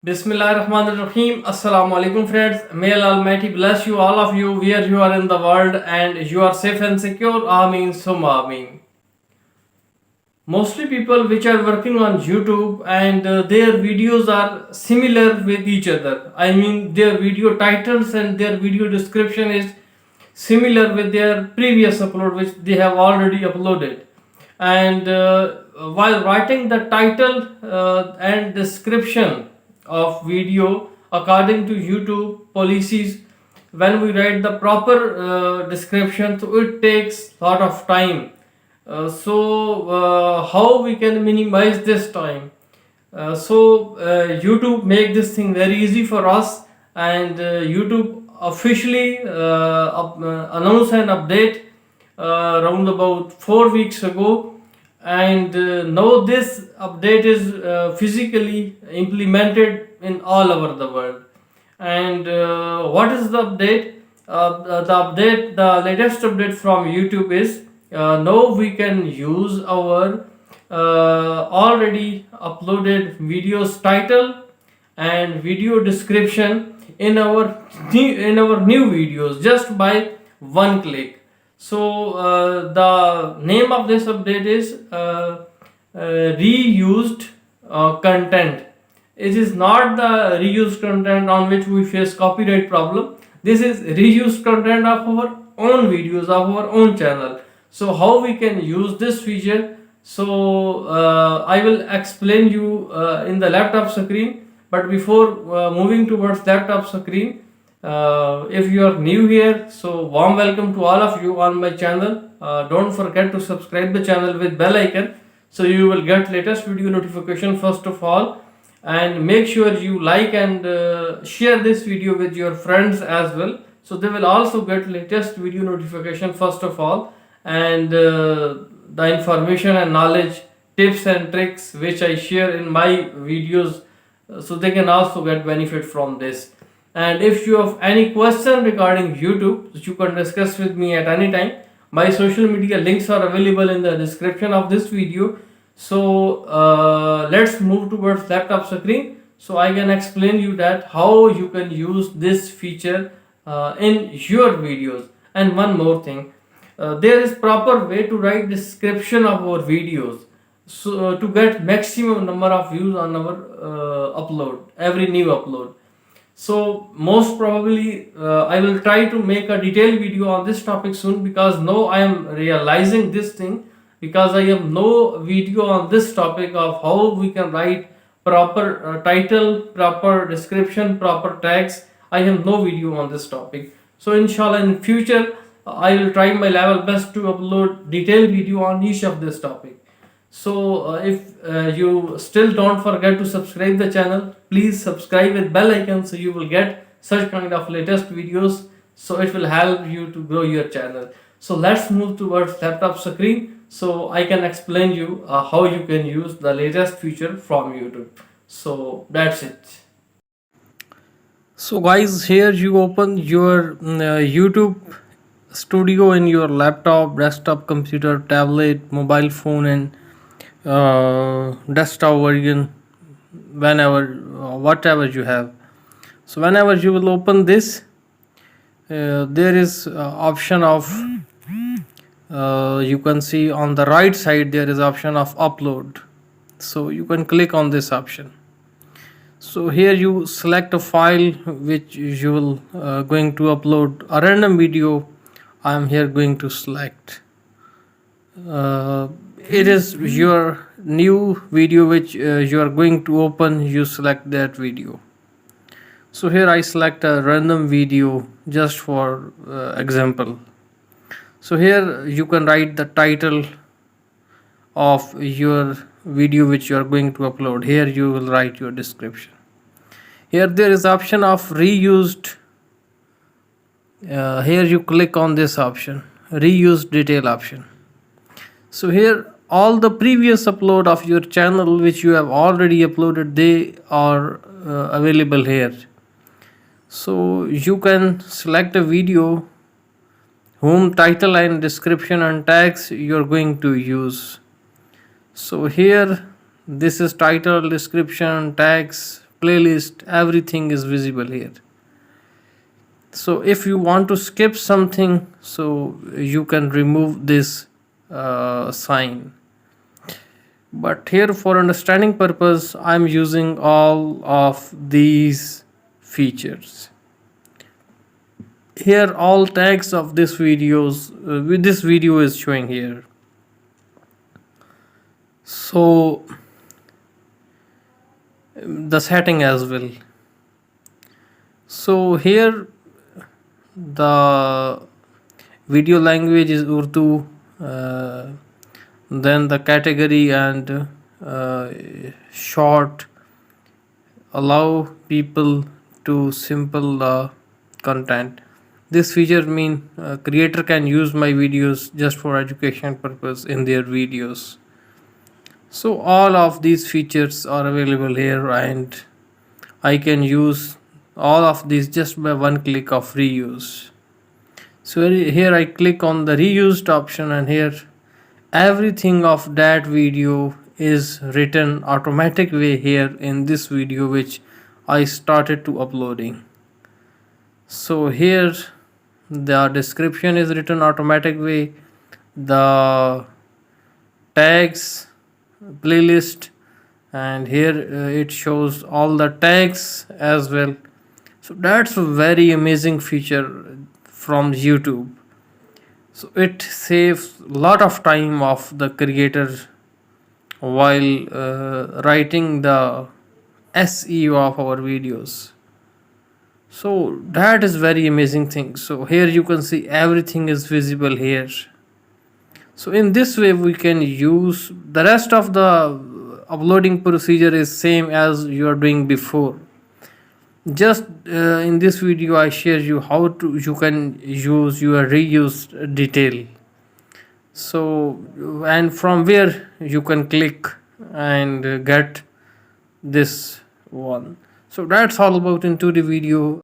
Bismillahirrahmanirrahim. Assalam O Alikum, friends. May Allah Almighty bless you, all of you, where you are in the world, and you are safe and secure. Ameen, summa ameen. Mostly people which are working on YouTube and their videos are similar with each other. I mean, their video titles and their video description is similar with their previous upload which they have already uploaded. And while writing the title and description of video according to YouTube policies, when we write the proper description, so it takes lot of time. How we can minimize this time? YouTube make this thing very easy for us, and YouTube officially announced an update around about 4 weeks ago, and now this update is physically implemented in all over the world. And what is the update? The latest update from YouTube is now we can use our already uploaded videos title and video description in our new videos just by one click. So the name of this update is reused content. It is not the reused content on which we face copyright problem. This is reused content of our own videos of our own channel. So how we can use this feature? So I will explain you in the laptop screen. But before moving towards laptop screen, if you are new here, so warm welcome to all of you on my channel. Don't forget to subscribe the channel with bell icon, so you will get latest video notification first of all. And make sure you like and share this video with your friends as well, so they will also get latest video notification first of all. And the information and knowledge, tips and tricks which I share in my videos, so they can also get benefit from this. And if you have any question regarding YouTube, you can discuss with me at any time. My social media links are available in the description of this video. So let's move towards laptop screen, so I can explain you that how you can use this feature in your videos. And one more thing, there is proper way to write description of our videos, so to get maximum number of views on our upload, every new upload. So most probably I will try to make a detailed video on this topic soon, because now I am realizing this thing, because I have no video on this topic of how we can write proper title, proper description, proper tags. I have no video on this topic. So inshallah in future I will try my level best to upload detailed video on each of this topic. So if you still don't forget to subscribe the channel, please subscribe with bell icon, so you will get such kind of latest videos, so it will help you to grow your channel. So let's move towards laptop screen, so I can explain you how you can use the latest feature from YouTube. So that's it. So guys, here you open your YouTube studio in your laptop, desktop computer, tablet, mobile phone, and desktop version, whatever you have. So whenever you will open this, there is option of you can see on the right side there is option of upload. So you can click on this option. So here you select a file which you will going to upload a random video. I am here going to select it is your new video which you are going to open. You select that video. So here I select a random video just for example. So here you can write the title of your video which you are going to upload. Here you will write your description. Here there is option of reused. Here you click on this option, reuse detail option. So here all the previous upload of your channel which you have already uploaded, they are available here. So you can select a video whom title and description and tags you are going to use. So here this is title, description, tags, playlist, everything is visible here. So if you want to skip something, so you can remove this sign. But here, for understanding purpose, I'm using all of these features. Here all tags of this videos with this video is showing here. So the setting as well. So here the video language is Urdu, then the category and short allow people to simple content. This feature mean creator can use my videos just for education purpose in their videos. So all of these features are available here, and I can use all of these just by one click of reuse. So here I click on the reused option, and here everything of that video is written automatic way here in this video which I started to uploading. So here the description is written automatic way, the tags, playlist, and here it shows all the tags as well. So that's a very amazing feature from YouTube. So it saves a lot of time of the creator while writing the SEO of our videos. So that is very amazing thing. So here you can see everything is visible here. So in this way we can use the rest of the uploading procedure is same as you are doing before. Just in this video I share you how to you can use your reuse detail. So and from where you can click and get this one. So that's all about into the video.